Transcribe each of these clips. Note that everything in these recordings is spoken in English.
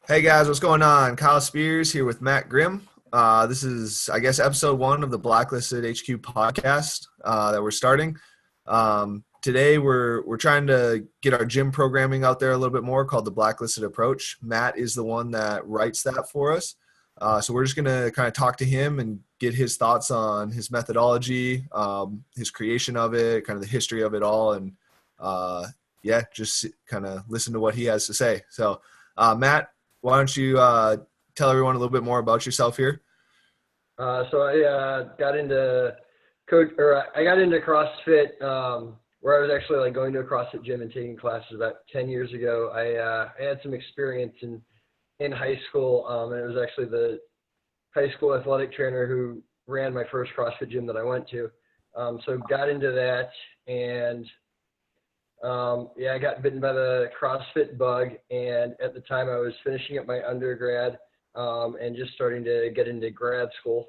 Hey guys, what's going on? Kyle Spears here with Matt Grimm. This is, I guess, episode one of the Blacklisted HQ podcast that we're starting. Today, we're trying to get our gym programming out there a little bit more, called the Blacklisted Approach. Matt is the one that writes that for us, so we're just gonna kind of talk to him and get his thoughts on his methodology, his creation of it, kind of the history of it all, and yeah, just kind of listen to what he has to say. So, Matt, why don't you tell everyone a little bit more about yourself here? So I got into I got into CrossFit where I was actually like going to a CrossFit gym and taking classes about 10 years ago. I had some experience in high school, and it was actually the high school athletic trainer who ran my first CrossFit gym that I went to. So got into that, and yeah, I got bitten by the CrossFit bug, and at the time I was finishing up my undergrad and just starting to get into grad school.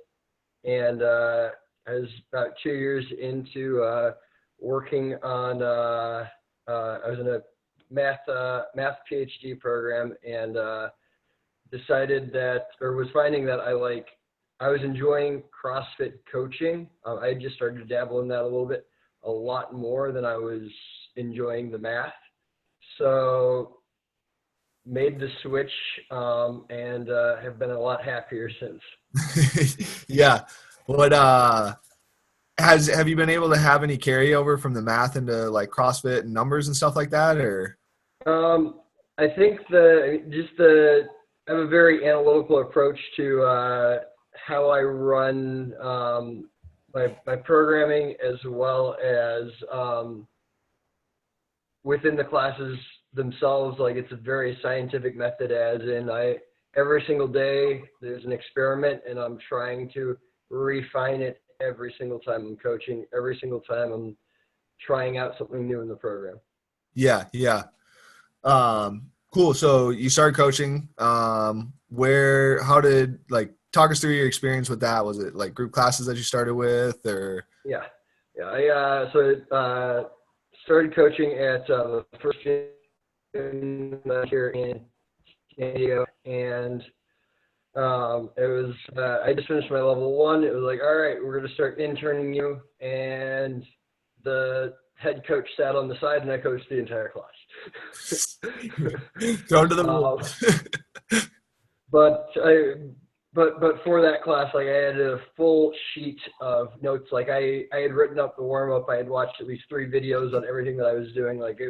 And I was about 2 years into working on, I was in a math PhD program, and decided that, or was finding that I was enjoying CrossFit coaching. I had just started to dabble in that a lot more than I was enjoying the math. So made the switch and have been a lot happier since. Yeah. What have you been able to have any carryover from the math into like CrossFit and numbers and stuff like that, or? I think I have a very analytical approach to how I run my programming, as well as within the classes themselves. Like, it's a very scientific method, as in every single day there's an experiment, and I'm trying to refine it every single time I'm coaching, every single time I'm trying out something new in the program. Yeah, yeah. Cool. So you started coaching. How did, like, talk us through your experience with that? Was it like group classes that you started with, or? Yeah. I started coaching at the first gym here in San Diego, and it was I just finished my level one. It was like, all right, we're gonna start interning you, and the head coach sat on the side, and I coached the entire class. Thrown to the wolves. But for that class, like, I had a full sheet of notes. Like, I had written up the warm up. I had watched at least 3 videos on everything that I was doing. Like,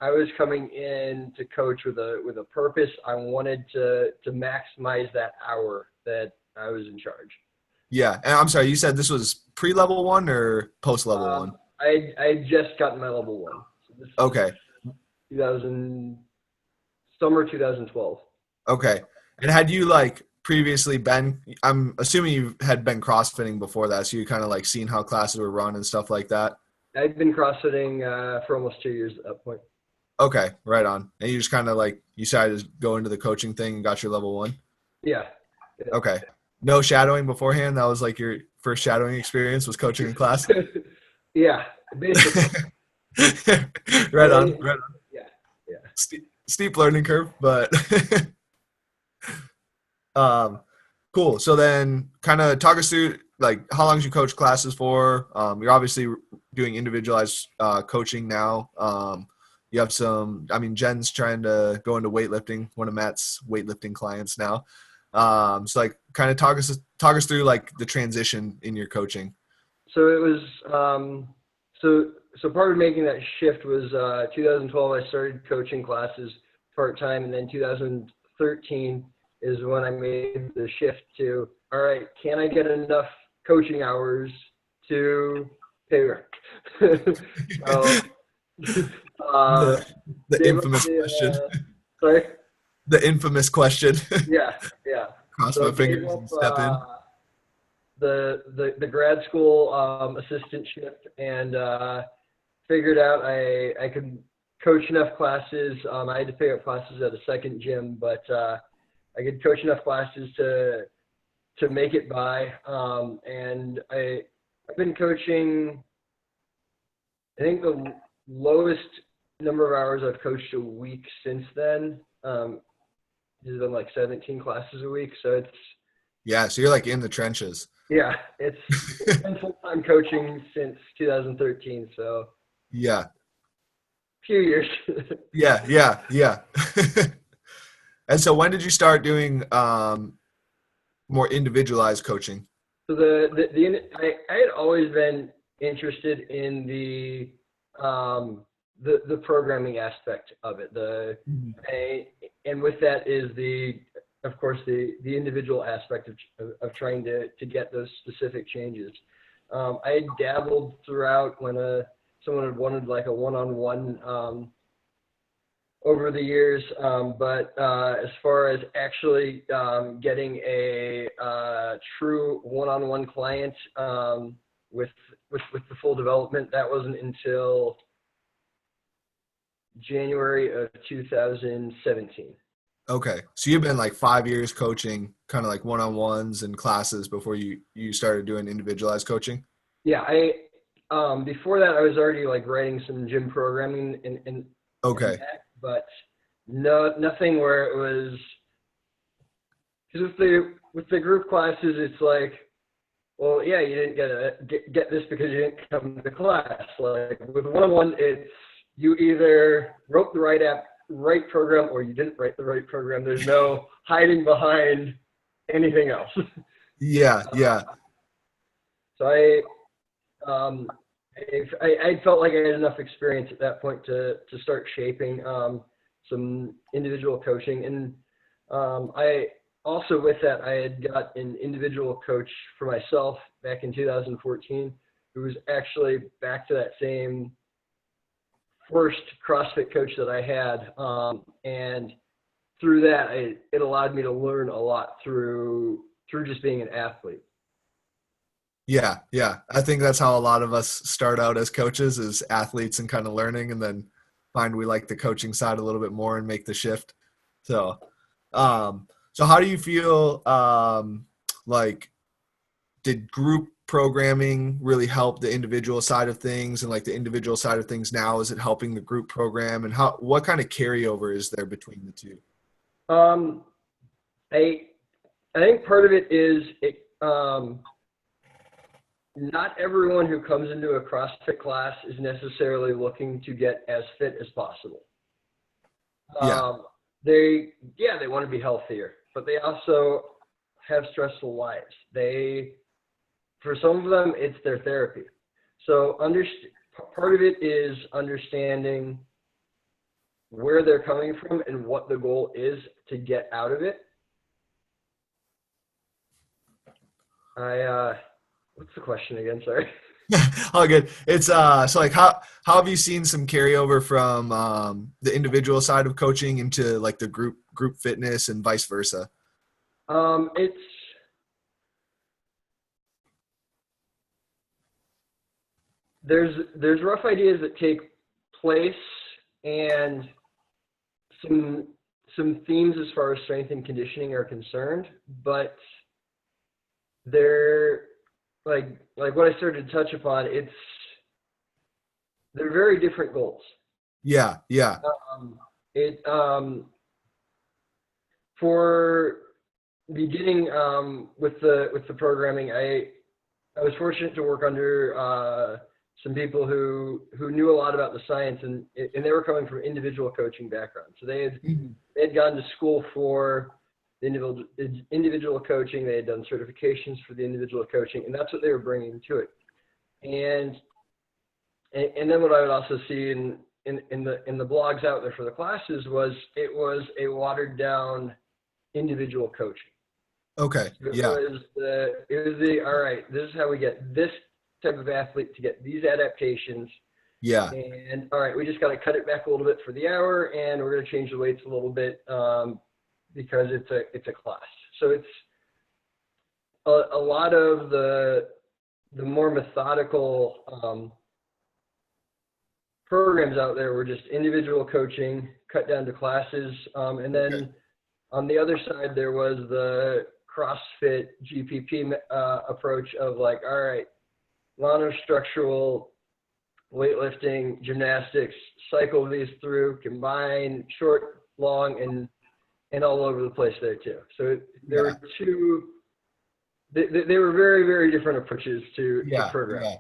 I was coming in to coach with a purpose. I wanted to maximize that hour that I was in charge. Yeah, and I'm sorry, you said this was pre-level one or post-level one? I just gotten my level one. So this Okay. was 2000 summer 2012. Okay. And had you like previously been, I'm assuming you had been CrossFitting before that, so you kind of like seen how classes were run and stuff like that? I'd been CrossFitting for almost 2 years at that point. Okay, right on. And you just kind of like, you decided to go into the coaching thing and got your level one? Yeah. Okay. No shadowing beforehand? That was like your first shadowing experience, was coaching in class? Yeah, basically. Right on, right on. Yeah, yeah. Steep learning curve, but um, cool. So then kind of talk us through like how long you coach classes for. You're obviously doing individualized coaching now. You have some, I mean, Jen's trying to go into weightlifting, one of Matt's weightlifting clients now. So like kind of talk us through like the transition in your coaching. So it was so part of making that shift was 2012. I started coaching classes part-time, and then 2013 is when I made the shift to, all right, can I get enough coaching hours to pay rent? So, The infamous question. Sorry? The infamous question. Yeah, yeah. Cross So my gave fingers up and step in. the grad school assistantship, and figured out I could coach enough classes. I had to pick up classes at a second gym, but I could coach enough classes to make it by. And I've been coaching. I think the lowest number of hours I've coached a week since then. has been like 17 classes a week. So it's, Yeah. So you're like in the trenches. yeah, it's been full-time coaching since 2013. So Yeah. few years. Yeah. Yeah. Yeah. And so when did you start doing more individualized coaching? So I had always been interested in the programming aspect of it. And with that is of course the individual aspect of trying to get those specific changes. I had dabbled throughout when someone had wanted like a one-on-one over the years, but as far as actually getting a true one-on-one client with the full development, that wasn't until January of 2017. Okay. So you've been like 5 years coaching kind of like one-on-ones and classes before you started doing individualized coaching? Yeah, I before that I was already like writing some gym programming and Okay. that, but nothing where it was, because with the group classes it's like, well, yeah, you didn't get this because you didn't come to class. Like with one-on-one, it's you either wrote the right program or you didn't write the right program. There's no hiding behind anything else. Yeah. Yeah. So I felt like I had enough experience at that point to start shaping some individual coaching. And I also, with that, I had got an individual coach for myself back in 2014, who was actually back to that same first CrossFit coach that I had. And through that, it allowed me to learn a lot through just being an athlete. Yeah. Yeah. I think that's how a lot of us start out as coaches, as athletes and kind of learning, and then find we like the coaching side a little bit more and make the shift. So, so how do you feel, like, did group programming really help the individual side of things, and like the individual side of things now, is it helping the group program, and what kind of carryover is there between the two? I think part of it is not everyone who comes into a CrossFit class is necessarily looking to get as fit as possible. Yeah. They want to be healthier, but they also have stressful lives. For some of them, it's their therapy. So part of it is understanding where they're coming from and what the goal is to get out of it. What's the question again? Sorry. All good. It's so like how have you seen some carryover from the individual side of coaching into like the group fitness and vice versa? There's rough ideas that take place and some themes as far as strength and conditioning are concerned, but they're like what I started to touch upon. They're very different goals. Yeah. Yeah. For beginning with the programming, I was fortunate to work under some people who knew a lot about the science, and they were coming from individual coaching backgrounds. So they had gone to school for the individual coaching. They had done certifications for the individual coaching, and that's what they were bringing to it. And then what I would also see in the blogs out there for the classes was it was a watered down individual coaching. Okay. Yeah. It was the all right, this is how we get this type of athlete to get these adaptations. Yeah. And all right, we just got to cut it back a little bit for the hour, and we're going to change the weights a little bit because it's a class. So it's a lot of the more methodical programs out there were just individual coaching, cut down to classes, and then on the other side there was the CrossFit GPP approach of like, all right, monostructural weightlifting, gymnastics, cycle these through, combine short, long, and all over the place there too. So there Yeah. were two. They were very, very different approaches to Yeah. programming. Yeah.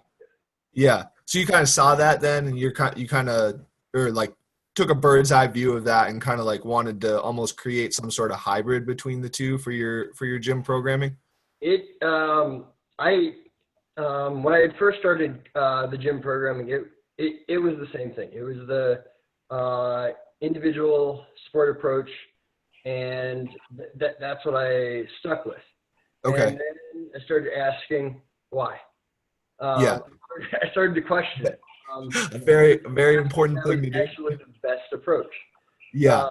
Yeah. So you kind of saw that then, and you kind of, or like took a bird's eye view of that and kind of like wanted to almost create some sort of hybrid between the two for your gym programming. I when I had first started the gym programming, it was the same thing. It was the individual sport approach, and that's what I stuck with. Okay. And then I started asking why. Yeah. I started to question Yeah. it. A very important That was thing to do. actually the best approach. Yeah. Uh,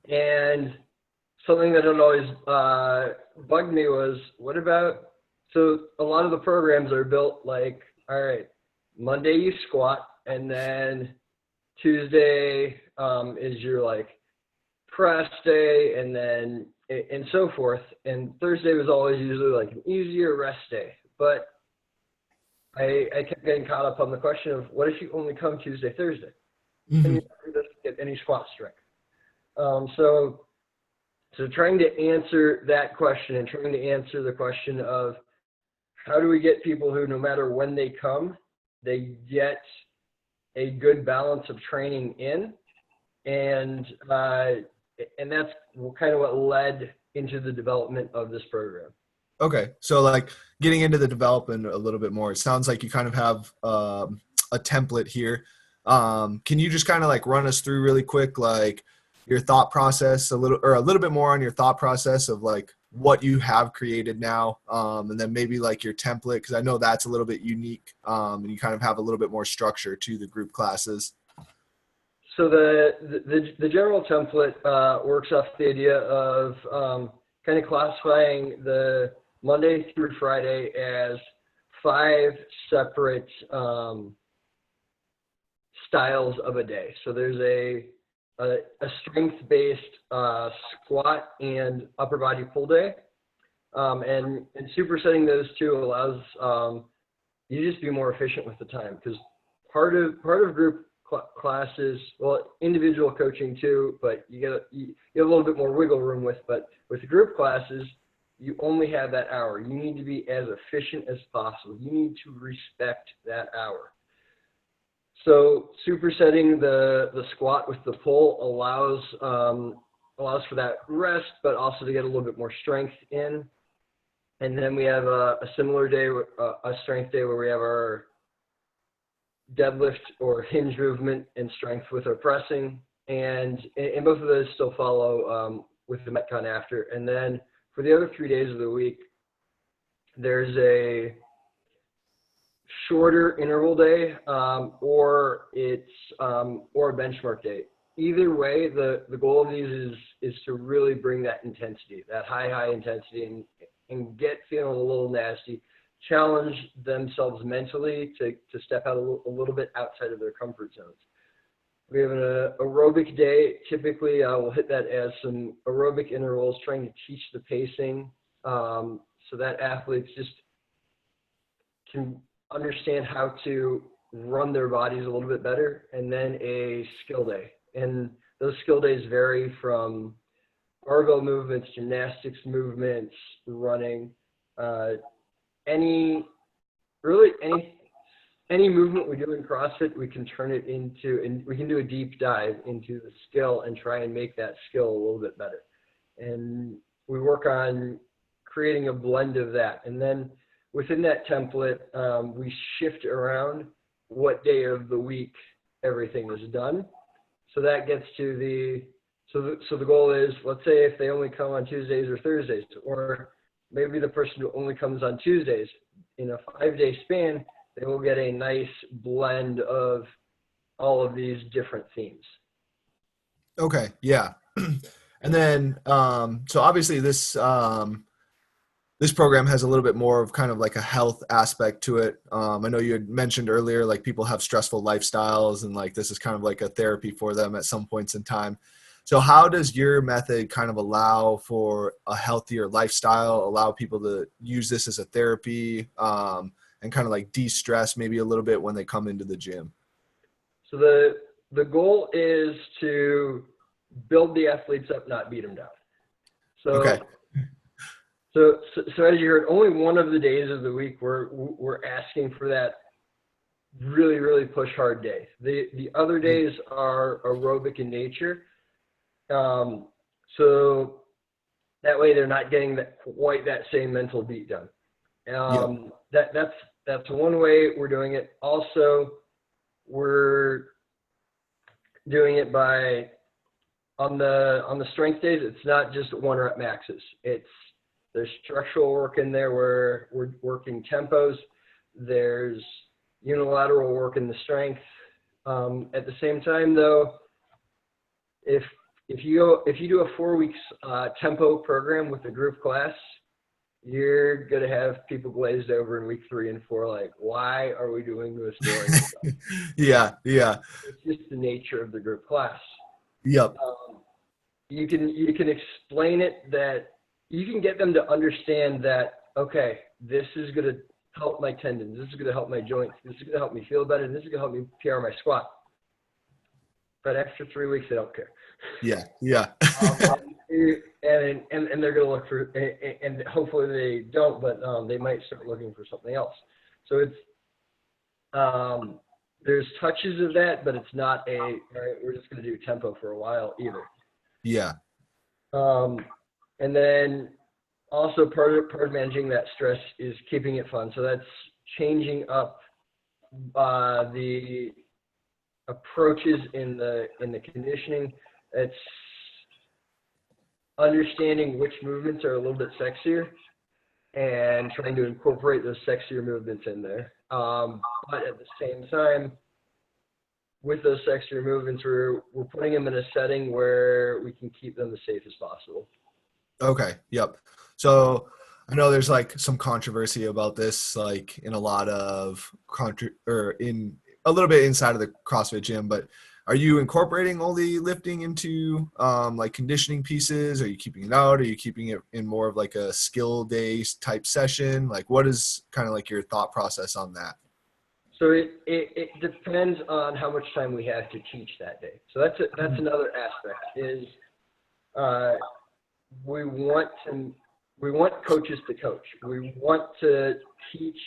and something that had always bugged me was, what about, so a lot of the programs are built like, all right, Monday you squat, and then Tuesday is your like press day, and then and so forth. And Thursday was always usually like an easier rest day. But I kept getting caught up on the question of, what if you only come Tuesday, Thursday, and Hmm. you don't get any squat strength? So trying to answer that question and trying to answer the question of, how do we get people who, no matter when they come, they get a good balance of training in, and that's kind of what led into the development of this program. Okay. So like getting into the development a little bit more, it sounds like you kind of have a template here. Can you just kind of like run us through really quick, like your thought process a little bit more on your thought process of like what you have created now, and then maybe like your template, because I know that's a little bit unique, and you kind of have a little bit more structure to the group classes. So the general template works off the idea of kind of classifying the Monday through Friday as 5 separate styles of a day. So there's a strength-based squat and upper body pull day, and supersetting those two allows you just be more efficient with the time, because part of group classes, well, individual coaching too, but you have a little bit more wiggle room but with group classes, you only have that hour. You need to be as efficient as possible. You need to respect that hour. So supersetting the squat with the pull allows for that rest, but also to get a little bit more strength in. And then we have a similar day, a strength day, where we have our deadlift or hinge movement and strength with our pressing, and both of those still follow with the Metcon after. And then for the other 3 days of the week, there's a shorter interval day, or a benchmark day. Either way, the goal of these is to really bring that intensity, that high intensity, and get feeling a little nasty, challenge themselves mentally to step out a little bit outside of their comfort zones. We have an aerobic day. Typically, we'll hit that as some aerobic intervals, trying to teach the pacing, so that athletes just can understand how to run their bodies a little bit better. And then a skill day. And those skill days vary from barbell movements, gymnastics movements, running, any movement we do in CrossFit, we can turn it into, and we can do a deep dive into the skill and try and make that skill a little bit better. And we work on creating a blend of that. And then within that template, we shift around what day of the week everything is done. So that gets to so the goal is, let's say if they only come on Tuesdays or Thursdays, or maybe the person who only comes on Tuesdays, in a 5-day span, they will get a nice blend of all of these different themes. Okay. Yeah. And then, so obviously this program has a little bit more of kind of like a health aspect to it. I know you had mentioned earlier, like people have stressful lifestyles, and like this is kind of like a therapy for them at some points in time. So how does your method kind of allow for a healthier lifestyle, allow people to use this as a therapy, and kind of like de-stress maybe a little bit when they come into the gym? So the goal is to build the athletes up, not beat them down. So, Okay. so as you heard, only one of the days of the week we're asking for that really, really push hard day. The other days are aerobic in nature. So that way they're not getting quite that same mental beat down. That's one way we're doing it. Also, we're doing it by on the strength days. It's not just 1 rep maxes. There's structural work in there where we're working tempos. There's unilateral work in the strength. At the same time, though, if you do a 4 weeks tempo program with a group class, you're gonna have people glazed over in week 3 and 4, like, why are we doing this during the stuff? Yeah. It's just the nature of the group class. Yep. You can explain it, that you can get them to understand that, okay, this is gonna help my tendons, this is gonna help my joints, this is gonna help me feel better, and this is gonna help me PR my squat. But after 3 weeks, they don't care. Yeah. And they're going to look for, and hopefully they don't, but they might start looking for something else. So it's, there's touches of that, but it's not all right, we're just going to do tempo for a while either. Yeah. And then also part of managing that stress is keeping it fun. So that's changing up the approaches in the conditioning. It's understanding which movements are a little bit sexier and trying to incorporate those sexier movements in there. But at the same time, with those sexier movements, we're putting them in a setting where we can keep them as safe as possible. Okay. Yep. So I know there's like some controversy about this, like in a lot of in a little bit inside of the CrossFit gym, but are you incorporating all the lifting into like conditioning pieces? Are you keeping it out? Are you keeping it in more of like a skill day type session? Like, what is kind of like your thought process on that? So it depends on how much time we have to teach that day. So that's another aspect is we want coaches to coach. We want to teach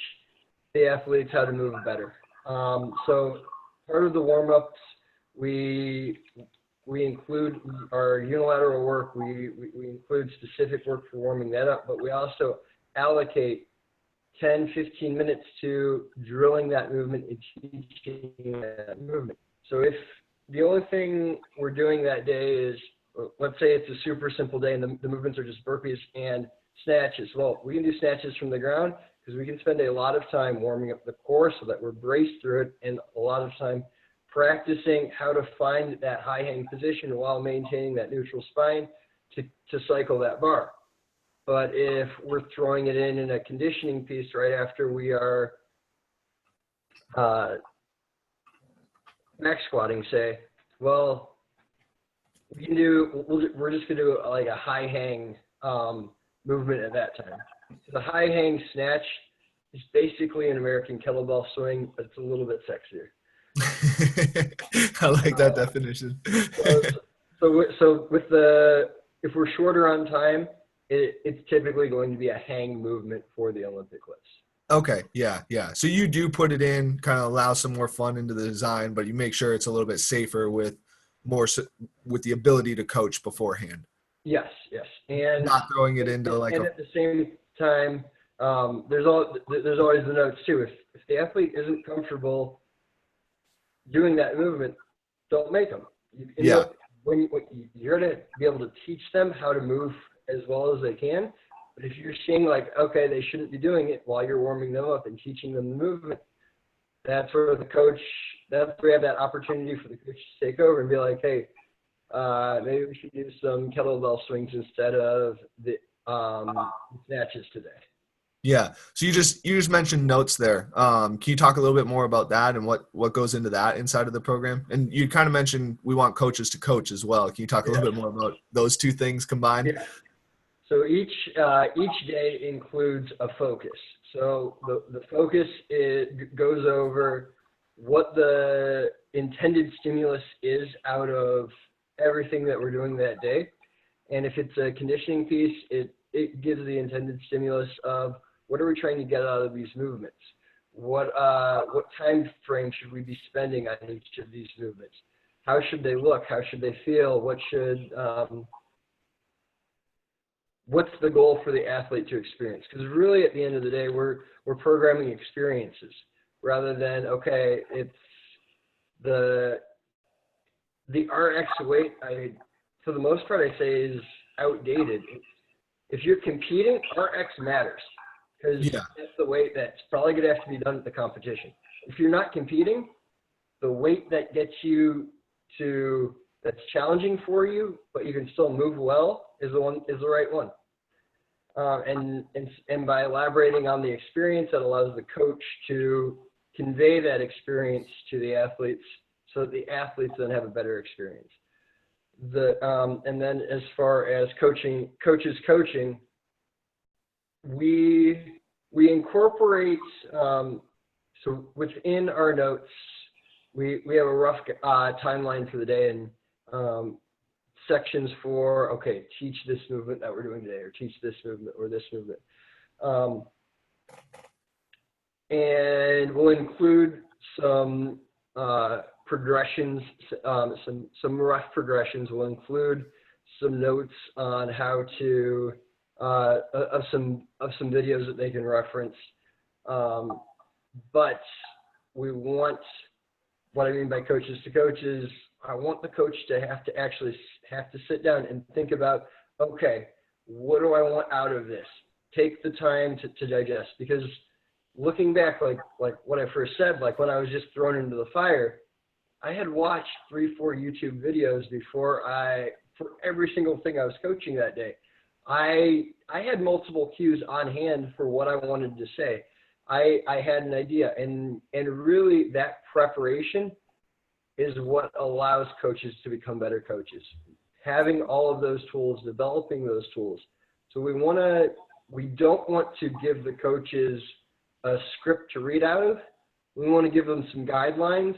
the athletes how to move better. So part of the warm-ups, we include our unilateral work. We include specific work for warming that up, but we also allocate 10, 15 minutes to drilling that movement and teaching that movement. So if the only thing we're doing that day is, let's say it's a super simple day and the movements are just burpees and snatches. Well, we can do snatches from the ground because we can spend a lot of time warming up the core so that we're braced through it, and a lot of time practicing how to find that high hang position while maintaining that neutral spine to cycle that bar. But if we're throwing it in a conditioning piece right after we are max squatting, say, well, we're just gonna do like a high hang movement at that time. So the high hang snatch is basically an American kettlebell swing, but it's a little bit sexier. I like that definition. So with if we're shorter on time, it's typically going to be a hang movement for the Olympic lifts. Okay. Yeah. So you do put it in, kind of allow some more fun into the design, but you make sure it's a little bit safer with the ability to coach beforehand. Yes. And not throwing it into like. And at the same time, there's always the notes too. If the athlete isn't comfortable doing that movement, don't make them. When you're going to be able to teach them how to move as well as they can. But if you're seeing like, okay, they shouldn't be doing it while you're warming them up and teaching them the movement, that's where we have that opportunity for the coach to take over and be like, hey, maybe we should do some kettlebell swings instead of the snatches today. Yeah. So you just mentioned notes there. Can you talk a little bit more about that and what goes into that inside of the program? And you kind of mentioned we want coaches to coach as well. Can you talk a little bit more about those two things combined? Yeah. So each day includes a focus. So the focus goes over what the intended stimulus is out of everything that we're doing that day. And if it's a conditioning piece, it gives the intended stimulus of what are we trying to get out of these movements? What time frame should we be spending on each of these movements? How should they look? How should they feel? What's the goal for the athlete to experience? Because really, at the end of the day, we're programming experiences rather than, okay, it's the RX weight. For the most part, I say is outdated. If you're competing, RX matters because that's the weight that's probably going to have to be done at the competition. If you're not competing, the weight that gets you to that's challenging for you, but you can still move well is the right one. And by elaborating on the experience, that allows the coach to convey that experience to the athletes, so that the athletes then have a better experience. And then as far as coaches coaching, we incorporate so within our notes we have a rough timeline for the day and sections for, okay, teach this movement that we're doing today, or teach this movement or this movement, and we'll include some progressions, some rough progressions. We'll include some notes on how to of some videos that they can reference. But we want, what I mean by coaches to coaches, I want the coach to have to sit down and think about, okay, what do I want out of this? Take the time to digest, because looking back, like what I first said, like when I was just thrown into the fire, I had watched 3-4 YouTube videos for every single thing I was coaching that day. I had multiple cues on hand for what I wanted to say. I had an idea, and really that preparation is what allows coaches to become better coaches. Having all of those tools, developing those tools. So we don't want to give the coaches a script to read out of. We want to give them some guidelines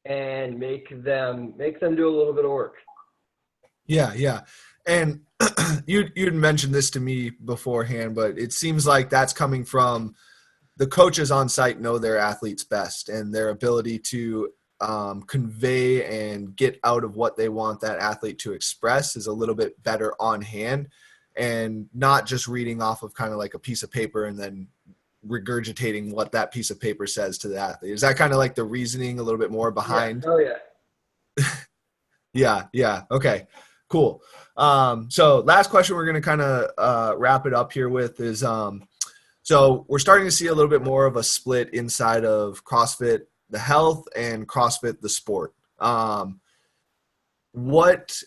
and make them do a little bit of work. Yeah. And you'd mentioned this to me beforehand, but it seems like that's coming from the coaches on site know their athletes best, and their ability to convey and get out of what they want that athlete to express is a little bit better on hand, and not just reading off of kind of like a piece of paper and then regurgitating what that piece of paper says to the athlete. Is that kind of like the reasoning a little bit more behind? Yeah. Oh yeah. Yeah. Okay, cool. So last question we're going to kind of wrap it up here with is, so we're starting to see a little bit more of a split inside of CrossFit, the health, and CrossFit, the sport. What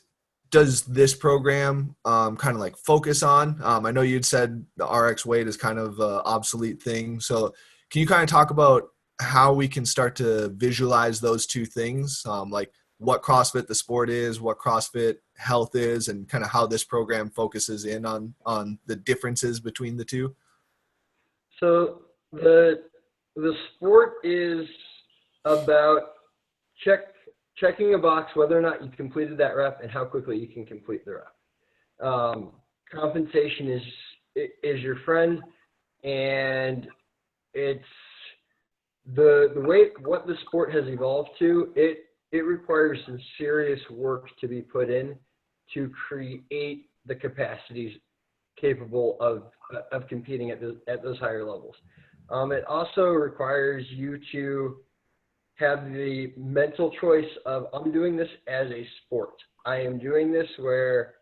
does this program kind of like focus on? I know you'd said the RX weight is kind of an obsolete thing. So can you kind of talk about how we can start to visualize those two things? Like what CrossFit, the sport is, what CrossFit health is, and kind of how this program focuses in on the differences between the two? So the sport is about checking a box whether or not you completed that rep and how quickly you can complete the rep. Compensation is your friend, and it's the way what the sport has evolved to. It requires some serious work to be put in to create the capacities capable of competing at those higher levels. It also requires you to have the mental choice of, I'm doing this as a sport. I am doing this where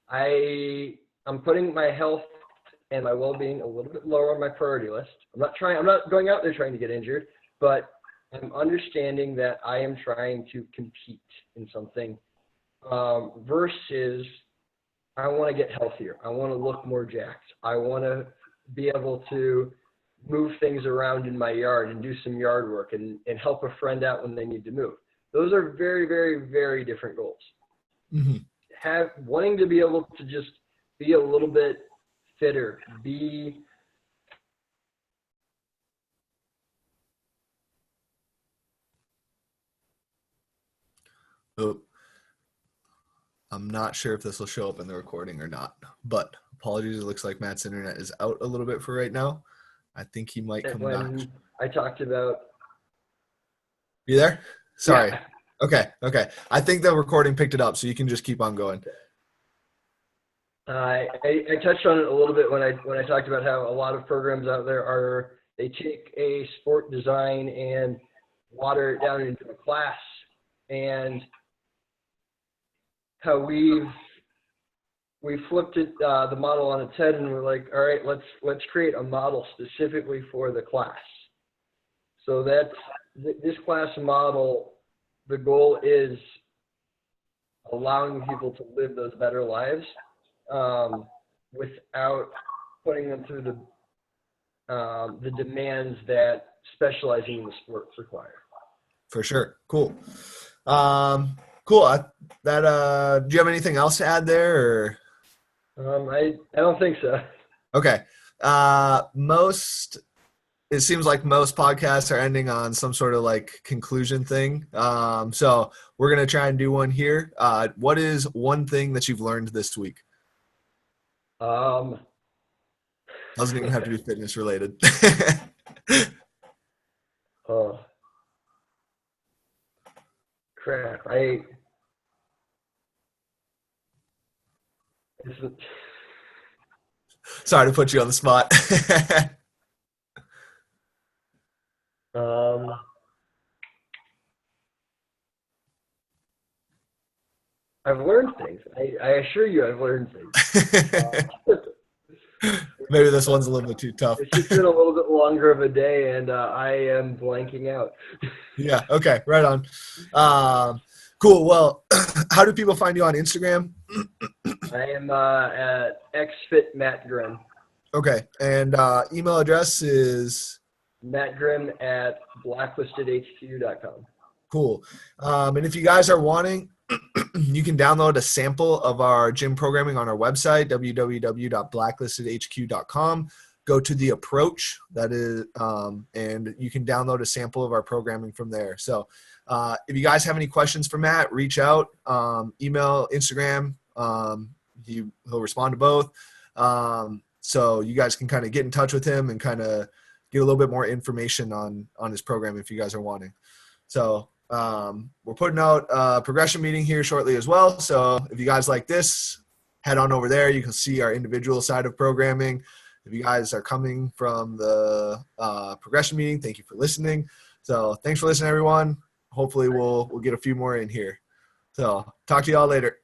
I'm putting my health and my well-being a little bit lower on my priority list. I'm not going out there trying to get injured, but I'm understanding that I am trying to compete in something, versus I want to get healthier. I want to look more jacked. I want to be able to move things around in my yard and do some yard work and help a friend out when they need to move. Those are very, very, very different goals. Mm-hmm. Wanting to be able to just be a little bit fitter, Oh, I'm not sure if this will show up in the recording or not, but apologies. It looks like Matt's internet is out a little bit for right now. I think he might come back. When I talked about. You there? Sorry. Yeah. Okay. I think the recording picked it up, so you can just keep on going. I touched on it a little bit when I talked about how a lot of programs out there they take a sport design and water it down into a class, and how we flipped it the model on its head, and we're like, all right, let's create a model specifically for the class. So that's this class model. The goal is allowing people to live those better lives without putting them through the demands that specializing in the sports require. For sure. Cool. Cool. Do you have anything else to add there? Or? I don't think so. Okay. It seems like most podcasts are ending on some sort of like conclusion thing. So we're going to try and do one here. What is one thing that you've learned this week? Doesn't even have to be fitness related. Oh, crap. Sorry to put you on the spot. I've learned things. I assure you I've learned things. Maybe this one's a little bit too tough. It's just been a little bit longer of a day, and I am blanking out. Yeah, okay, right on. Cool. Well, how do people find you on Instagram? I am at xfitmattgrimm. Okay, and email address is? mattgrimm@blacklistedhq.com. Cool. And if you guys are wanting, you can download a sample of our gym programming on our website, www.blacklistedhq.com. Go to the approach, that is, and you can download a sample of our programming from there. So if you guys have any questions for Matt, reach out, email, Instagram. He'll respond to both. So you guys can kind of get in touch with him and kind of get a little bit more information on his program if you guys are wanting. So we're putting out a progression meeting here shortly as well. So if you guys like this, head on over there. You can see our individual side of programming. If you guys are coming from the progression meeting, thank you for listening. So thanks for listening, everyone. Hopefully we'll get a few more in here. So talk to you all later.